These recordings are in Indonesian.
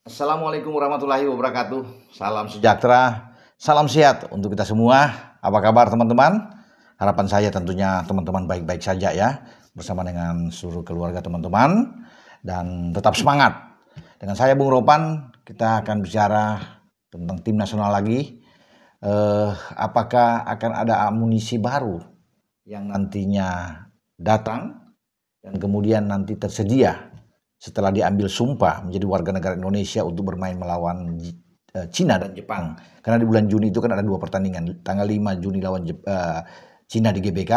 Assalamualaikum warahmatullahi wabarakatuh. Salam sejahtera, salam sehat untuk kita semua. Apa kabar teman-teman? Harapan saya tentunya teman-teman baik-baik saja ya, bersama dengan seluruh keluarga teman-teman, dan tetap semangat. Dengan saya Bung Ropan, kita akan bicara tentang tim nasional lagi. Apakah akan ada amunisi baru yang nantinya datang dan kemudian nanti tersedia setelah diambil sumpah menjadi warga negara Indonesia untuk bermain melawan Cina dan Jepang. Karena di bulan Juni itu kan ada 2 pertandingan. Tanggal 5 Juni lawan Cina di GBK,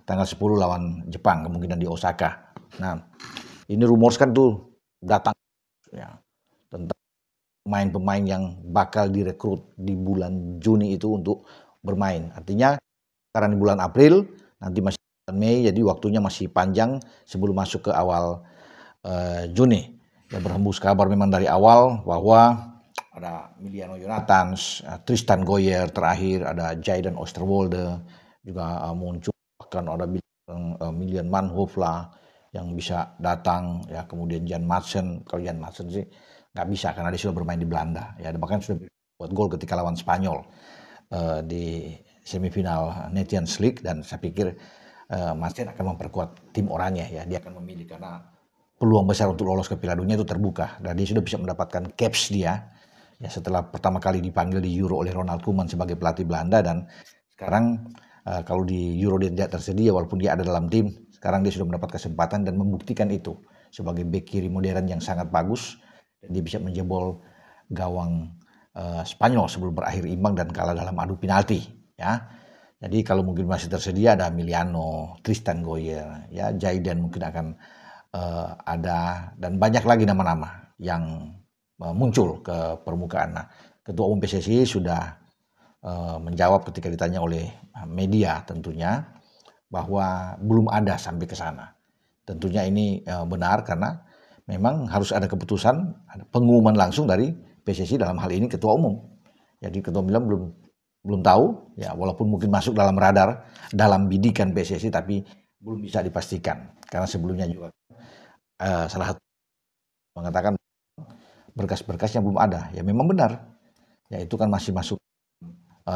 tanggal 10 lawan Jepang, kemungkinan di Osaka. Nah, ini rumors kan tuh datang ya, tentang pemain-pemain yang bakal direkrut di bulan Juni itu untuk bermain. Artinya karena di bulan April, nanti masih bulan Mei, jadi waktunya masih panjang sebelum masuk ke awal Juni. Ya, berhembus kabar memang dari awal bahwa ada Emiliano Jonathans, Tristan Goyer terakhir, ada Jayden Oosterwolde juga muncul, bahkan ada Milian Manhoefla yang bisa datang ya, kemudian Jan Madsen. Kalau Jan Madsen sih nggak bisa karena dia sudah bermain di Belanda ya, bahkan sudah buat gol ketika lawan Spanyol di semifinal Nations League, dan saya pikir Madsen akan memperkuat tim oranye ya, dia akan memilih karena peluang besar untuk lolos ke Piala Dunia itu terbuka, dan dia sudah bisa mendapatkan caps dia ya setelah pertama kali dipanggil di Euro oleh Ronald Koeman sebagai pelatih Belanda, dan sekarang kalau di Euro dia tidak tersedia walaupun dia ada dalam tim. Sekarang dia sudah mendapat kesempatan dan membuktikan itu sebagai bek kiri modern yang sangat bagus, dan dia bisa menjebol gawang Spanyol sebelum berakhir imbang dan kalah dalam adu penalti ya. Jadi kalau mungkin masih tersedia ada Emiliano, Tristan Goyer ya, Jayden mungkin akan ada, dan banyak lagi nama-nama yang muncul ke permukaan. Nah, Ketua Umum PSSI sudah menjawab ketika ditanya oleh media tentunya bahwa belum ada sampai ke sana. Tentunya ini benar karena memang harus ada keputusan, ada pengumuman langsung dari PSSI, dalam hal ini Ketua Umum. Jadi Ketua Umum bilang belum tahu ya, walaupun mungkin masuk dalam radar, dalam bidikan PSSI, tapi belum bisa dipastikan karena sebelumnya juga salah satu mengatakan berkas-berkasnya belum ada. Ya memang benar, ya itu kan masih masuk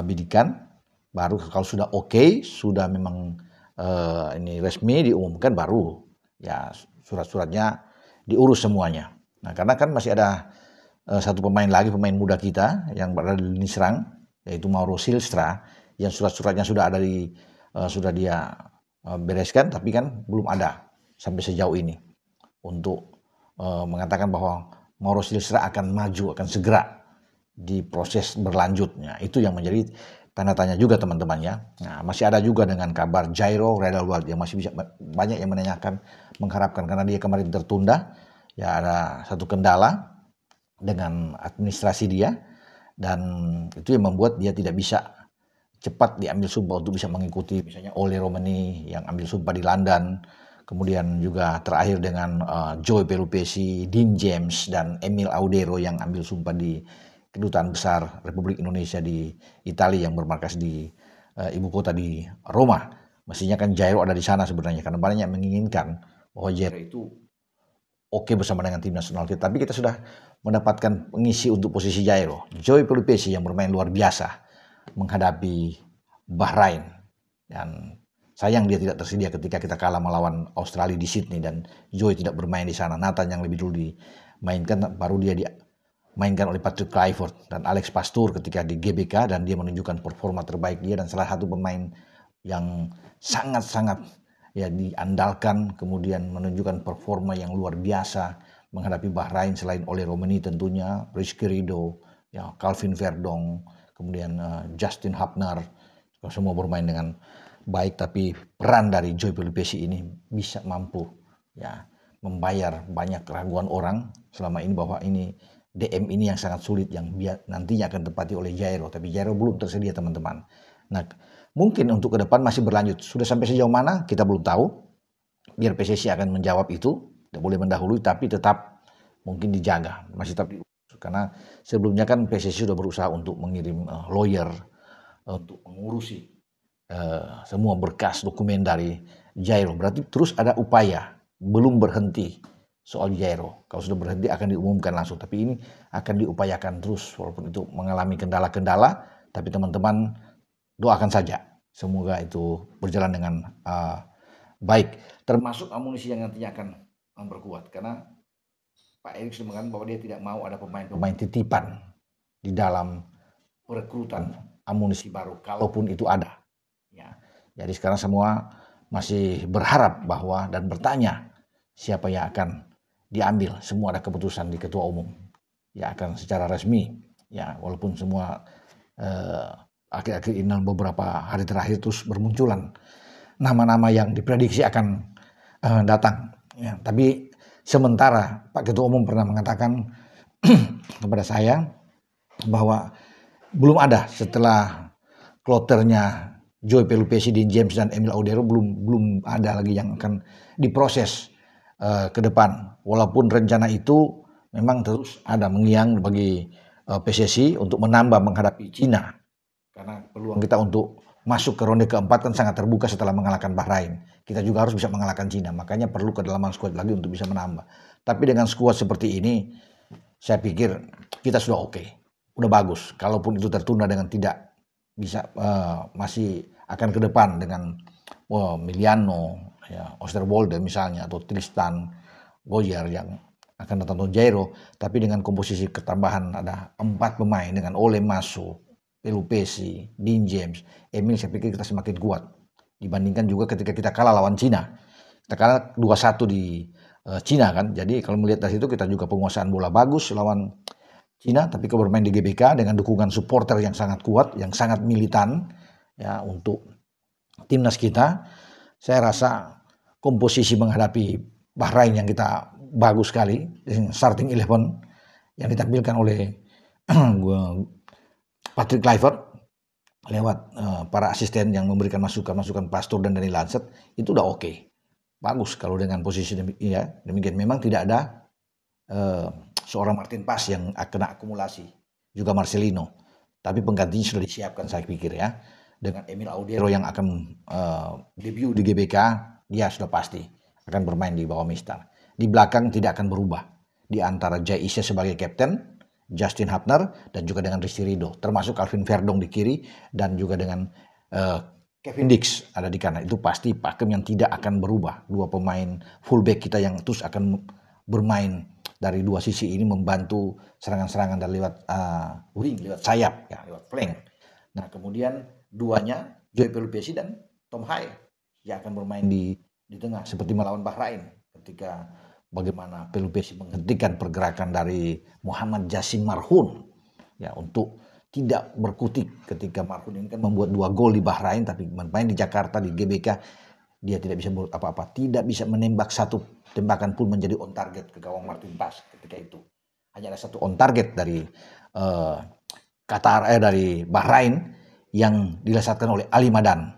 bidikan. Baru kalau sudah oke, sudah memang ini resmi diumumkan, baru ya surat-suratnya diurus semuanya. Nah, karena kan masih ada satu pemain lagi, pemain muda kita yang berada di lini serang, yaitu Mauro Silstra, yang surat-suratnya sudah ada sudah dia bereskan, tapi kan belum ada sampai sejauh ini untuk mengatakan bahwa Mauro Silstra akan maju, akan segera diproses berlanjutnya. Itu yang menjadi tanda tanya juga teman-teman ya. Nah, masih ada juga dengan kabar Jairo Redalwald yang masih bisa, banyak yang menanyakan, mengharapkan, karena dia kemarin tertunda. Ya ada satu kendala dengan administrasi dia, dan itu yang membuat dia tidak bisa cepat diambil sumpah untuk bisa mengikuti misalnya Ole Romani yang ambil sumpah di London. Kemudian juga terakhir dengan Joey Pelupesi, Dean James, dan Emil Audero yang ambil sumpah di Kedutaan Besar Republik Indonesia di Italia yang bermarkas di ibu kota di Roma. Mestinya kan Jairo ada di sana sebenarnya, karena banyak yang menginginkan bahwa Jairo itu oke bersama dengan tim nasional kita. Tapi kita sudah mendapatkan pengisi untuk posisi Jairo, Joey Pelupesi yang bermain luar biasa menghadapi Bahrain, dan sayang dia tidak tersedia ketika kita kalah melawan Australia di Sydney, dan Joey tidak bermain di sana. Nathan yang lebih dulu dimainkan, baru dia dimainkan oleh Patrick Kluivert dan Alex Pastoor ketika di GBK, dan dia menunjukkan performa terbaik dia, dan salah satu pemain yang sangat-sangat ya diandalkan, kemudian menunjukkan performa yang luar biasa menghadapi Bahrain selain Ole Romani tentunya, Rizky Ridho, ya Calvin Verdong, kemudian Justin Hubner, semua bermain dengan baik. Tapi peran dari Joey Pelupesi ini bisa mampu ya membayar banyak keraguan orang selama ini bahwa ini DM ini yang sangat sulit, yang nantinya akan ditempati oleh Jairo, tapi Jairo belum tersedia teman-teman. Nah, mungkin untuk ke depan masih berlanjut, sudah sampai sejauh mana kita belum tahu. Biar PSSI akan menjawab itu, tidak boleh mendahului, tapi tetap mungkin dijaga, masih tetap diurus. Karena sebelumnya kan PSSI sudah berusaha untuk mengirim lawyer untuk mengurusi semua berkas dokumen dari Jairo. Berarti terus ada upaya, belum berhenti soal gyro. Kalau sudah berhenti akan diumumkan langsung, tapi ini akan diupayakan terus walaupun itu mengalami kendala-kendala, tapi teman-teman doakan saja semoga itu berjalan dengan baik, termasuk amunisi yang nantinya akan memperkuat, karena Pak Erik sudah mengatakan bahwa dia tidak mau ada pemain-pemain titipan di dalam perekrutan amunisi baru, kalaupun itu ada. Ya. Jadi sekarang semua masih berharap bahwa dan bertanya siapa yang akan diambil. Semua ada keputusan di ketua umum. Ya akan secara resmi. Ya walaupun semua akhir-akhir ini beberapa hari terakhir terus bermunculan nama-nama yang diprediksi akan datang. Ya, tapi sementara Pak Ketua Umum pernah mengatakan kepada saya bahwa belum ada setelah kloternya Joy Pelupesi, Dean James dan Emil Audero belum ada lagi yang akan diproses ke depan. Walaupun rencana itu memang terus ada mengiang bagi PSSI untuk menambah menghadapi Cina. Karena peluang kita untuk masuk ke ronde keempat kan sangat terbuka setelah mengalahkan Bahrain. Kita juga harus bisa mengalahkan Cina, makanya perlu kedalaman skuad lagi untuk bisa menambah. Tapi dengan skuad seperti ini, saya pikir kita sudah oke, udah bagus. Kalaupun itu tertunda dengan tidak bisa masih akan ke depan dengan Miliano, ya, Osterwolde misalnya, atau Tristan Goyer yang akan datang atau Jairo, tapi dengan komposisi ketambahan ada 4 pemain dengan Ole Maso, Pelupesi, Dean James, Emil, saya pikir kita semakin kuat dibandingkan juga ketika kita kalah lawan Cina. Kita kalah 2-1 di Cina kan. Jadi kalau melihat dari situ kita juga penguasaan bola bagus lawan Cina, tapi kalau bermain di GBK dengan dukungan supporter yang sangat kuat, yang sangat militan ya untuk timnas kita, saya rasa komposisi menghadapi Bahrain yang kita bagus sekali, starting 11 yang ditampilkan oleh Patrick Kluivert lewat para asisten yang memberikan masukan Pastor dan Dani Lancet, itu udah oke. Bagus kalau dengan posisi demikian. Memang tidak ada seorang Martin Pas yang kena akumulasi, juga Marcelino, tapi penggantinya sudah disiapkan saya pikir ya. Dengan Emil Audero yang akan debut di GBK, dia sudah pasti akan bermain di bawah Mistar. Di belakang tidak akan berubah, di antara Jay Isse sebagai kapten, Justin Hapner, dan juga dengan Rizky Ridho, termasuk Calvin Verdong di kiri, dan juga dengan Kevin Dix ada di kanan. Itu pasti pakem yang tidak akan berubah. Dua pemain fullback kita yang terus akan bermain dari dua sisi ini, membantu serangan-serangan dari lewat wing, lewat sayap, ya, lewat flank. Nah kemudian duanya Joy Pelupesi dan Tom Hai yang akan bermain di tengah seperti melawan Bahrain ketika bagaimana Pelupesi menghentikan pergerakan dari Muhammad Jassim Marhun ya untuk tidak berkutik ketika Marhun ini kan membuat 2 gol di Bahrain, tapi bermain di Jakarta di GBK dia tidak bisa buat apa-apa, tidak bisa menembak satu tembakan pun menjadi on target ke gawang Martin Pas ketika itu. Hanya ada 1 on target dari dari Bahrain yang dilesatkan oleh Ali Madan.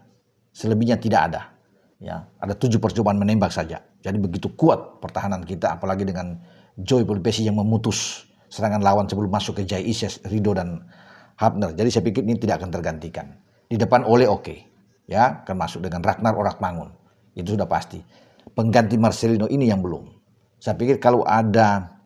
Selebihnya tidak ada. Ya, ada 7 percobaan menembak saja. Jadi begitu kuat pertahanan kita, apalagi dengan Joy Pelupesi yang memutus serangan lawan sebelum masuk ke Jay Isse, Ridho dan Hapner. Jadi saya pikir ini tidak akan tergantikan. Di depan Ole oke. Ya, akan masuk dengan Ragnar Oratmangun. Itu sudah pasti. Pengganti Marcelino ini yang belum. Saya pikir kalau ada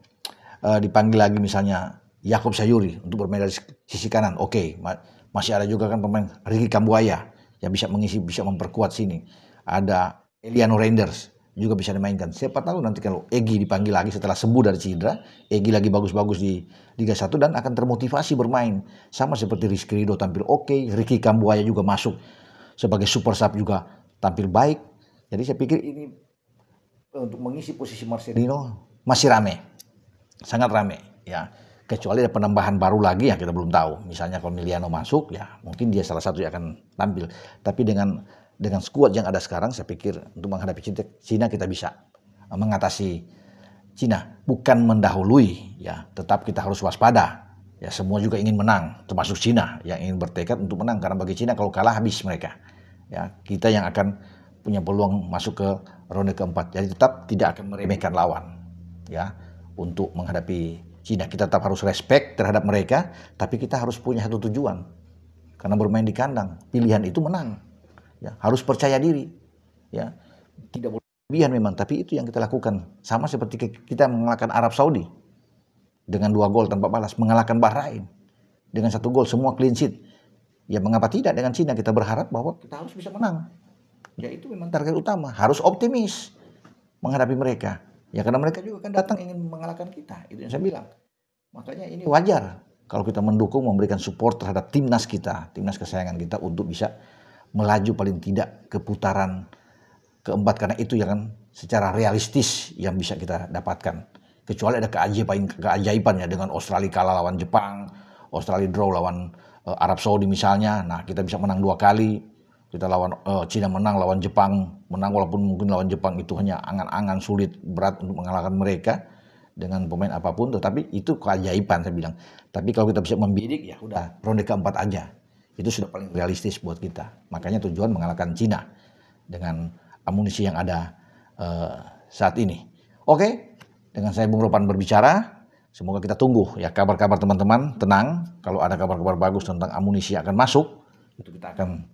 dipanggil lagi misalnya Yakob Sayuri untuk bermain dari sisi kanan, oke. Masih ada juga kan pemain Ricky Kambuaya yang bisa mengisi, bisa memperkuat sini. Ada Eliano Reinders juga bisa dimainkan. Siapa tahu nanti kalau Egy dipanggil lagi setelah sembuh dari cedera, Egy lagi bagus-bagus di Liga 1 dan akan termotivasi bermain. Sama seperti Rizky Ridho tampil oke, Ricky Kambuaya juga masuk sebagai super sub juga tampil baik. Jadi saya pikir ini untuk mengisi posisi Marcelino masih rame. Sangat rame ya. Kecuali ada penambahan baru lagi yang kita belum tahu. Misalnya kalau Miliano masuk ya mungkin dia salah satu yang akan tampil. Tapi dengan skuad yang ada sekarang saya pikir untuk menghadapi Cina kita bisa mengatasi Cina, bukan mendahului ya, tetap kita harus waspada ya, semua juga ingin menang termasuk Cina yang ingin bertekad untuk menang, karena bagi Cina kalau kalah habis mereka ya. Kita yang akan punya peluang masuk ke ronde keempat, jadi tetap tidak akan meremehkan lawan ya. Untuk menghadapi Cina kita tetap harus respect terhadap mereka, tapi kita harus punya satu tujuan, karena bermain di kandang pilihan itu menang. Ya, harus percaya diri, ya, tidak boleh berlebihan memang, tapi itu yang kita lakukan. Sama seperti kita mengalahkan Arab Saudi dengan 2 gol tanpa balas, mengalahkan Bahrain dengan 1 gol, semua clean sheet. Ya mengapa tidak dengan Cina, kita berharap bahwa kita harus bisa menang. Ya itu memang target utama, harus optimis menghadapi mereka. Ya karena mereka juga akan datang ingin mengalahkan kita, itu yang saya bilang. Makanya ini wajar kalau kita mendukung, memberikan support terhadap timnas kita, timnas kesayangan kita untuk bisa melaju paling tidak ke putaran keempat, karena itu ya kan secara realistis yang bisa kita dapatkan. Kecuali ada keajaiban ya, dengan Australia kalah lawan Jepang, Australia draw lawan Arab Saudi misalnya. Nah kita bisa menang 2 kali, kita lawan Cina menang, lawan Jepang menang, walaupun mungkin lawan Jepang itu hanya angan-angan, sulit, berat untuk mengalahkan mereka dengan pemain apapun, tetapi itu keajaiban saya bilang. Tapi kalau kita bisa membidik, ya udah ronde keempat aja, itu sudah paling realistis buat kita. Makanya tujuan mengalahkan Cina dengan amunisi yang ada saat ini. Oke, dengan saya Bung Ropan berbicara, semoga kita tunggu ya kabar-kabar teman-teman. Tenang, kalau ada kabar-kabar bagus tentang amunisi yang akan masuk, itu kita akan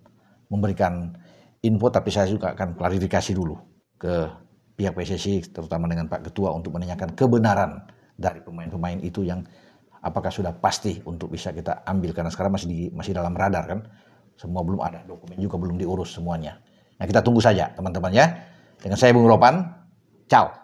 memberikan info, tapi saya juga akan klarifikasi dulu ke pihak PSSI, terutama dengan Pak Ketua, untuk menanyakan kebenaran dari pemain-pemain itu yang apakah sudah pasti untuk bisa kita ambil, karena sekarang masih dalam radar kan, semua belum ada, dokumen juga belum diurus semuanya. Nah kita tunggu saja teman-teman ya. Dengan saya Bung Ropan, ciao.